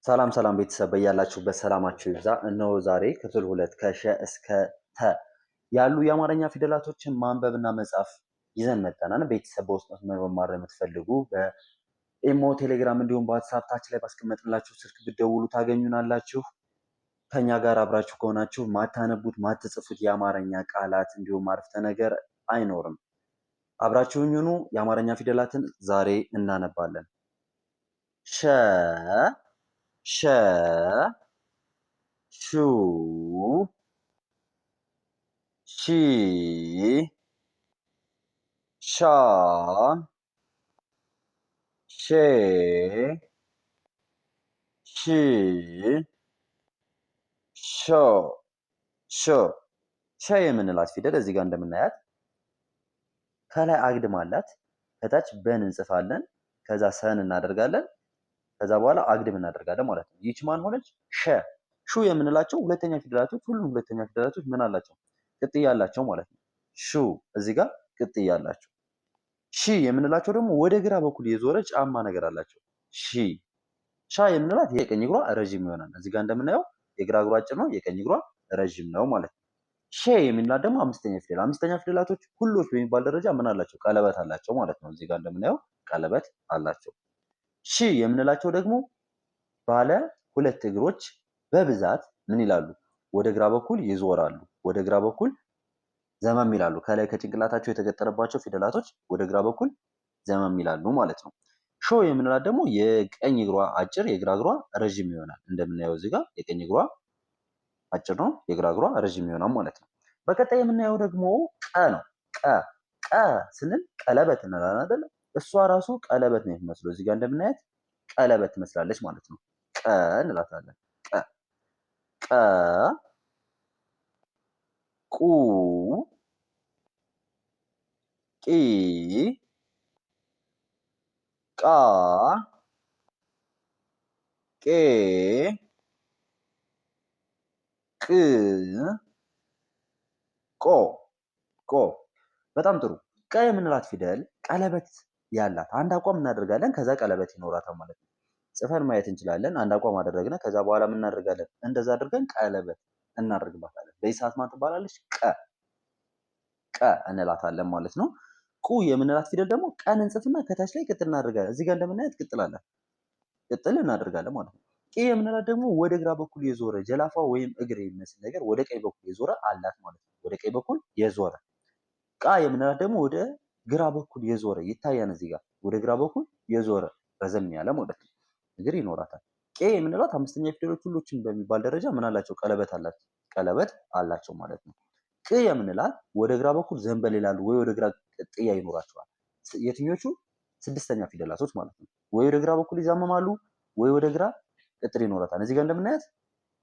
ሰላም ሰላም ቤተሰብ በያላችሁበት ሰላማችሁ ይብዛ። እነሆ ዛሬ ክፍል 2 ከሸ እስከ ተ ያሉ የአማርኛ ፊደላቶችን ማንበብና መጻፍ ይዘን መጥተናል። ቤተሰብ በውስጥ መስመር መማር የምትፈልጉ በኢሞ፣ ቴሌግራም እንዲሁም በዋትስአፕ ታች ላይ ባስቀመጥንላችሁ ስልክ ብትደውሉ ታገኙናላችሁ። ከኛ ጋር አብራችሁ ከሆናችሁ ማታነቡት ማትጽፉት የአማርኛ ቃላት እንዲሁም አረፍተ ነገር አይኖርም። አብራችሁኝ ሁኑ። የአማርኛ ፊደላትን ዛሬ እናነባለን። ሸ ሸ ሹ ሺ ሻ ሼ ሺ ሾ ሾ ሸ የምንላት ፊደል እዚህ ጋር እንደምናያት ከላይ አግድም አላት። ከታች በን እንጽፋለን። ከዛ ሰን እናደርጋለን። ከዛ በኋላ አግድም እናደርጋለን ማለት ነው። ይህች ማን ሆነች? ሸ። ሹ የምንላቸው ሁለተኛ ፊደላቶች ሁሉም ሁለተኛ ፊደላቶች ምን አላቸው? ቅጥያ አላቸው ማለት ነው። ሹ እዚህ ጋር ቅጥያ አላቸው። ሺ የምንላቸው ደግሞ ወደ ግራ በኩል የዞረ ጫማ ነገር አላቸው። ሺ። ሻ የምንላት የቀኝ እግሯ ረዥም ይሆናል። እዚህ ጋር እንደምናየው የግራ እግሯ አጭር ነው፣ የቀኝ እግሯ ረዥም ነው ማለት ነው። ሼ የምንላት ደግሞ አምስተኛ ፊደል። አምስተኛ ፊደላቶች ሁሎች በሚባል ደረጃ ምን አላቸው? ቀለበት አላቸው ማለት ነው። እዚህ ጋር እንደምናየው ቀለበት አላቸው። ሺ የምንላቸው ደግሞ ባለ ሁለት እግሮች በብዛት ምን ይላሉ? ወደ ግራ በኩል ይዞራሉ። ወደ ግራ በኩል ዘመም ይላሉ። ከላይ ከጭንቅላታቸው የተገጠረባቸው ፊደላቶች ወደ ግራ በኩል ዘመም ይላሉ ማለት ነው። ሾ የምንላት ደግሞ የቀኝ እግሯ አጭር፣ የግራ እግሯ ረዥም ይሆናል። እንደምናየው እዚህ ጋር የቀኝ እግሯ አጭር ነው፣ የግራ እግሯ ረዥም ይሆናል ማለት ነው። በቀጣይ የምናየው ደግሞ ቀ ነው። ቀ ስንል ቀለበት እንላለን አይደል? እሷ ራሱ ቀለበት ነው የምትመስለው። እዚህ ጋር እንደምናያት ቀለበት ትመስላለች ማለት ነው። ቀ እንላታለን። ቀ ቁ ቂ ቃ ቄ ቅ ቆ። በጣም ጥሩ። ቀ የምንላት ፊደል ቀለበት ያላት አንድ አቋም እናደርጋለን። ከዛ ቀለበት ይኖራታል ማለት ነው። ጽፈን ማየት እንችላለን። አንድ አቋም አደረግን። ከዛ በኋላ ምን እናደርጋለን? እንደዛ አድርገን ቀለበት እናደርግባታለን። በዚህ ሰዓት ማን ትባላለች? ቀ እንላታለን ማለት ነው። ቁ የምንላት ፊደል ደግሞ ቀን እንጽፍና ከታች ላይ ቅጥል እናደርጋለን። እዚህ ጋር እንደምናያት ቅጥል አላት። ቅጥል እናደርጋለን ማለት ነው። ቄ የምንላት ደግሞ ወደ ግራ በኩል የዞረ ጀላፋ ወይም እግር የሚመስል ነገር ወደ ቀኝ በኩል የዞረ አላት ማለት ነው። ወደ ቀኝ በኩል የዞረ። ቃ የምንላት ደግሞ ወደ ግራ በኩል የዞረ ይታያን እዚህ ጋር ወደ ግራ በኩል የዞረ ረዘም ያለ ማለት ነው እግር ይኖራታል። ቄ የምንላት አምስተኛ ፊደሎች ሁሎችን በሚባል ደረጃ ምን አላቸው? ቀለበት አላቸው ማለት ነው። ቅ የምንላት ወደ ግራ በኩል ዘንበል ይላሉ ወይ ወደ ግራ ቅጥያ ይኖራቸዋል። የትኞቹ? ስድስተኛ ፊደላቶች ማለት ነው። ወይ ወደ ግራ በኩል ይዛመማሉ ወይ ወደ ግራ ቅጥል ይኖራታል። እዚህ ጋር እንደምናያት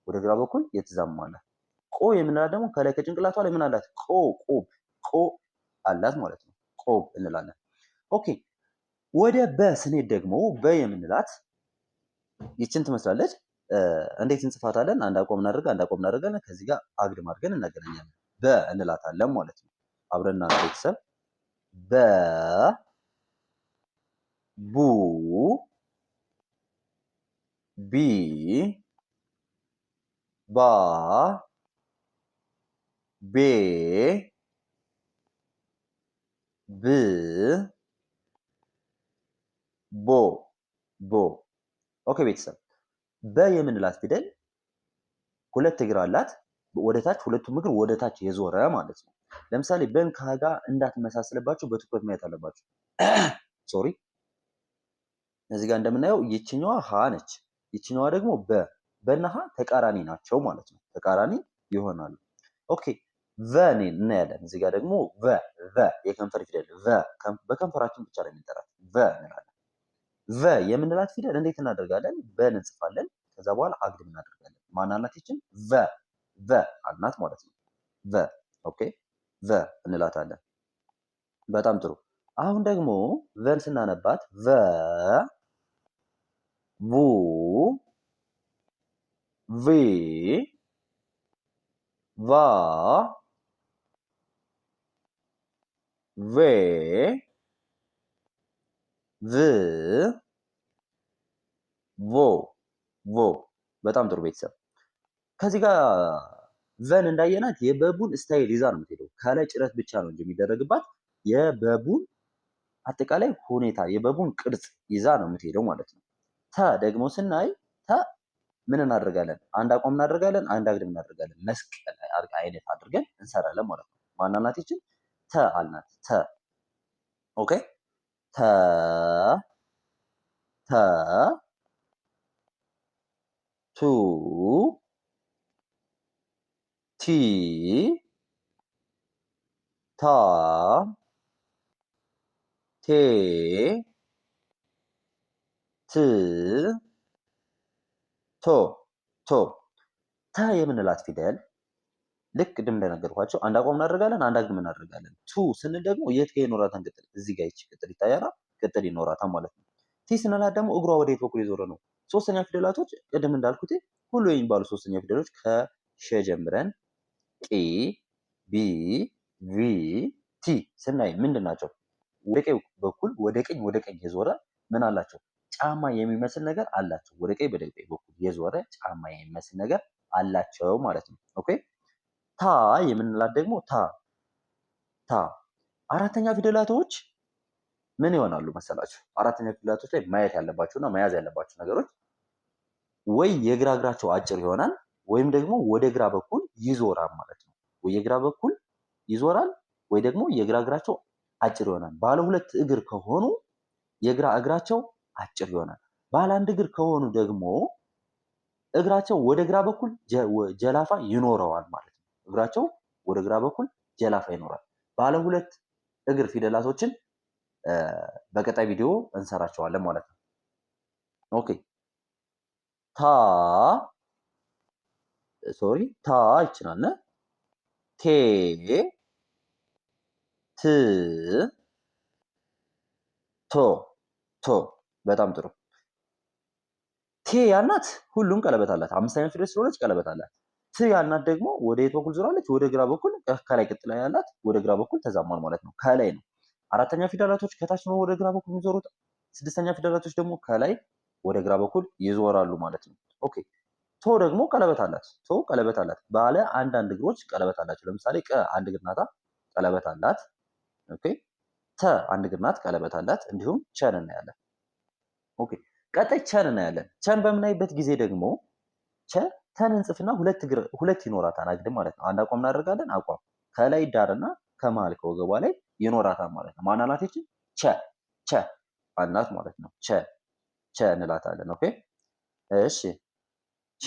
ወደ ግራ በኩል የተዛመማላት። ቆ የምንላት ደግሞ ከላይ ከጭንቅላቷ ላይ ምን አላት? ቆ አላት ማለት ነው። ቆብ እንላለን። ኦኬ ወደ በ ስንሄድ ደግሞ በ የምንላት ይችን ትመስላለች። እንዴት እንጽፋታለን? አንድ አቋም እናደርጋለን። ከዚህ ጋር አግድም አድርገን እናገናኛለን። በ እንላታለን ማለት ነው። አብረና ቤተሰብ በ ቡ ቢ ባ ቤ ብ ቦ። ኦኬ ቤተሰብ በ የምንላት ፊደል ሁለት እግር አላት። ወደታች ሁለቱም እግር ወደታች የዞረ ማለት ነው። ለምሳሌ በን ከጋ እንዳትመሳሰልባቸው በትኩረት ማየት አለባቸው። ሶሪ እዚህ ጋር እንደምናየው ይችኛዋ ሀ ነች፣ ይችኛዋ ደግሞ በና ሀ ተቃራኒ ናቸው ማለት ነው። ተቃራኒ ይሆናሉ። ኦኬ ቨን እናያለን። እዚህ ጋር ደግሞ ቨ የከንፈር ፊደል በከንፈራችን ብቻ ነው የምንጠራት ቨ እንላለን። ቨ የምንላት ፊደል እንዴት እናደርጋለን? በን እንጽፋለን። ከዛ በኋላ አግድም እናደርጋለን። ማናላት ይችን? ቨ አልናት ማለት ነው። ቨ ኦኬ ቨ እንላታለን። በጣም ጥሩ። አሁን ደግሞ ቨን ስናነባት ቡ ቪ ቫ ቬ ቭ ቮ ቮ። በጣም ጥሩ ቤተሰብ። ከዚህ ጋር ቨን እንዳየናት የበቡን ስታይል ይዛ ነው የምትሄደው። ከላይ ጭረት ብቻ ነው እንጂ የሚደረግባት የበቡን አጠቃላይ ሁኔታ የበቡን ቅርጽ ይዛ ነው የምትሄደው ማለት ነው። ተ ደግሞ ስናይ ተ ምን እናደርጋለን? አንድ አቋም እናደርጋለን፣ አንድ አግድም እናደርጋለን። መስቀል አይነት አድርገን እንሰራለን ማለት ነው። ማናናት ይችን ተ አልናት። ተ ኦኬ። ተ ተ ቱ ቲ ታ ቴ ት ቶ ቶ ተ የምንላት ፊደል ልክ ቅድም እንደነገርኳቸው አንድ አቋም እናደርጋለን፣ አንድ አግድም እናደርጋለን። ቱ ስንል ደግሞ የት ጋር ይኖራታል? ቅጥል እዚህ ጋር ይቺ ቅጥል ይታያል። ቅጥል ይኖራታል ማለት ነው። ቲ ስንላት ደግሞ እግሯ ወደ የት በኩል የዞረ ነው? ሶስተኛ ፊደላቶች ቅድም እንዳልኩት ሁሉ የሚባሉ ሶስተኛ ፊደሎች ከሸ ጀምረን ቂ፣ ቢ፣ ቪ፣ ቲ ስናይ ምንድን ናቸው? ወደ ቀኝ በኩል ወደ ቀኝ የዞረ ምን አላቸው? ጫማ የሚመስል ነገር አላቸው። ወደ ቀኝ በኩል የዞረ ጫማ የሚመስል ነገር አላቸው ማለት ነው። ኦኬ። ታ የምንላት ደግሞ ታ አራተኛ ፊደላቶች ምን ይሆናሉ መሰላችሁ? አራተኛ ፊደላቶች ላይ ማየት ያለባቸውና መያዝ ያለባቸው ነገሮች ወይ የግራ እግራቸው አጭር ይሆናል ወይም ደግሞ ወደ ግራ በኩል ይዞራል ማለት ነው። ወይ የግራ በኩል ይዞራል ወይ ደግሞ የግራ እግራቸው አጭር ይሆናል። ባለ ሁለት እግር ከሆኑ የግራ እግራቸው አጭር ይሆናል። ባለ አንድ እግር ከሆኑ ደግሞ እግራቸው ወደ ግራ በኩል ጀላፋ ይኖረዋል ማለት ነው። እግራቸው ወደ ግራ በኩል ጀላፋ ይኖራል። ባለ ሁለት እግር ፊደላቶችን በቀጣይ ቪዲዮ እንሰራቸዋለን ማለት ነው። ኦኬ። ታ ይችላል። ቴ ት ቶ ቶ በጣም ጥሩ። ቴ ያልናት ሁሉም ቀለበት አላት። አምስተኛ ፊደል ስለሆነች ቀለበት አላት። ት ያልናት ደግሞ ወደ የት በኩል ዞራለች? ወደ ግራ በኩል ከላይ ቅጥላ ያላት ወደ ግራ በኩል ተዛሟል ማለት ነው። ከላይ ነው። አራተኛ ፊደላቶች ከታች ነው ወደ ግራ በኩል የሚዞሩት። ስድስተኛ ፊደላቶች ደግሞ ከላይ ወደ ግራ በኩል ይዞራሉ ማለት ነው። ኦኬ። ቶ ደግሞ ቀለበት አላት። ቶ ቀለበት አላት። ባለ አንዳንድ እግሮች ቀለበት አላቸው። ለምሳሌ ቀ አንድ እግር ናታ፣ ቀለበት አላት። ኦኬ። ተ አንድ እግር ናት፣ ቀለበት አላት። እንዲሁም ቸን እናያለን። ኦኬ። ቀጣይ ቸን እናያለን። ቸን በምናይበት ጊዜ ደግሞ ተን እንጽፍና ሁለት ይኖራታል አግድም ማለት ነው። አንድ አቋም እናደርጋለን። አቋም ከላይ ዳርና ከመሃል ከወገቧ ላይ ይኖራታል ማለት ነው። ማናናት ይቺ ቸ አናት ማለት ነው። ቸ እንላታለን። ኦኬ። እሺ። ቸ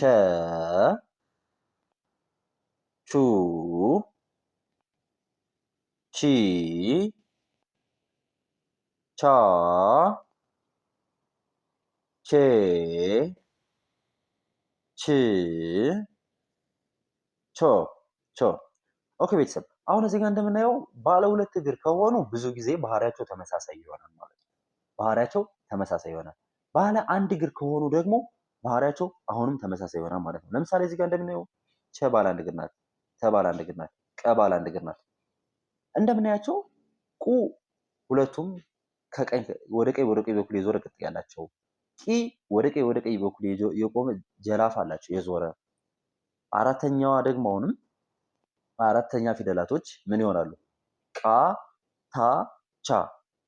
ቹ ቺ ቻ ቼ ች ቾ ኦኬ ቤተሰብ አሁን እዚህ ጋር እንደምናየው ባለ ሁለት እግር ከሆኑ ብዙ ጊዜ ባህሪያቸው ተመሳሳይ ይሆናል ማለት ነው። ባህሪያቸው ተመሳሳይ ይሆናል። ባለ አንድ እግር ከሆኑ ደግሞ ባህሪያቸው አሁንም ተመሳሳይ ይሆናል ማለት ነው። ለምሳሌ እዚህ ጋር እንደምናየው ቸ ባለ አንድ እግር ናት፣ ተ ባለ አንድ እግር ናት፣ ቀ ባለ አንድ እግር ናት። እንደምናያቸው ቁ ሁለቱም ወደ ቀኝ በኩል የዞረ ቅጥ ያላቸው፣ ቂ ወደ ቀኝ በኩል የቆመ ጀላፍ አላቸው የዞረ። አራተኛዋ ደግሞ አሁንም አራተኛ ፊደላቶች ምን ይሆናሉ? ቃ ታ ቻ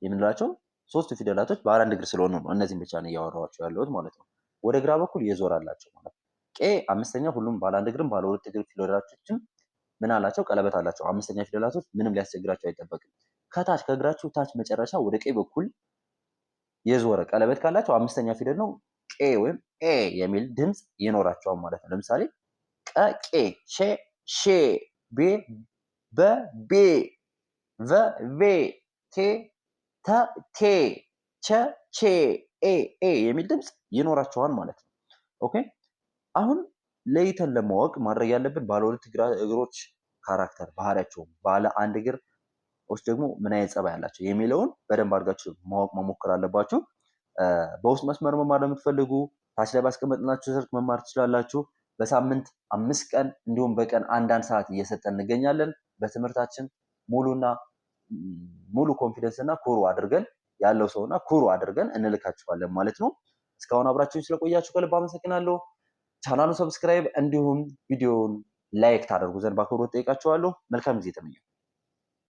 የምንላቸው ሶስት ፊደላቶች ባለ አንድ እግር ስለሆኑ ነው እነዚህን ብቻ ነው እያወራኋቸው ያለሁት ማለት ነው። ወደ ግራ በኩል የዞር አላቸው ማለት ነው። ቄ አምስተኛ ሁሉም ባለ አንድ እግርም ባለ ሁለት እግር ፊደላቶችም ምን አላቸው? ቀለበት አላቸው። አምስተኛ ፊደላቶች ምንም ሊያስቸግራቸው አይጠበቅም። ከታች ከእግራችሁ ታች መጨረሻ ወደ ቀኝ በኩል የዞረ ቀለበት ካላቸው አምስተኛ ፊደል ነው። ቄ ወይም ኤ የሚል ድምፅ ይኖራቸዋል ማለት ነው። ለምሳሌ ቀ ቄ፣ ሼ ሼ፣ ቤ በ ቤ፣ ቨ ቬ፣ ቴ ተ ቴ፣ ቸ ቼ፣ ኤ ኤ የሚል ድምፅ ይኖራቸዋል ማለት ነው። ኦኬ። አሁን ለይተን ለማወቅ ማድረግ ያለብን ባለ ሁለት እግሮች ካራክተር ባህሪያቸው፣ ባለ አንድ እግር ደግሞ ምን አይነት ጸባይ ያላቸው የሚለውን በደንብ አድርጋችሁ ማወቅ መሞከር አለባችሁ። በውስጥ መስመር መማር ለምትፈልጉ ታች ላይ ባስቀመጥናችሁ ስልክ መማር ትችላላችሁ። በሳምንት 5 ቀን እንዲሁም በቀን አንዳንድ ሰዓት እየሰጠን እንገኛለን። በትምህርታችን ሙሉ ኮንፊደንስ እና ኩሩ አድርገን ያለው ሰውና ኩሩ አድርገን እንልካችኋለን ማለት ነው። እስካሁን አብራችሁኝ ስለቆያችሁ ከልብ አመሰግናለሁ። ቻናሉን ሰብስክራይብ እንዲሁም ቪዲዮውን ላይክ ታደርጉ ዘንድ በአክብሮት ጠይቃችኋለሁ። መልካም ጊዜ ተመኘሁ።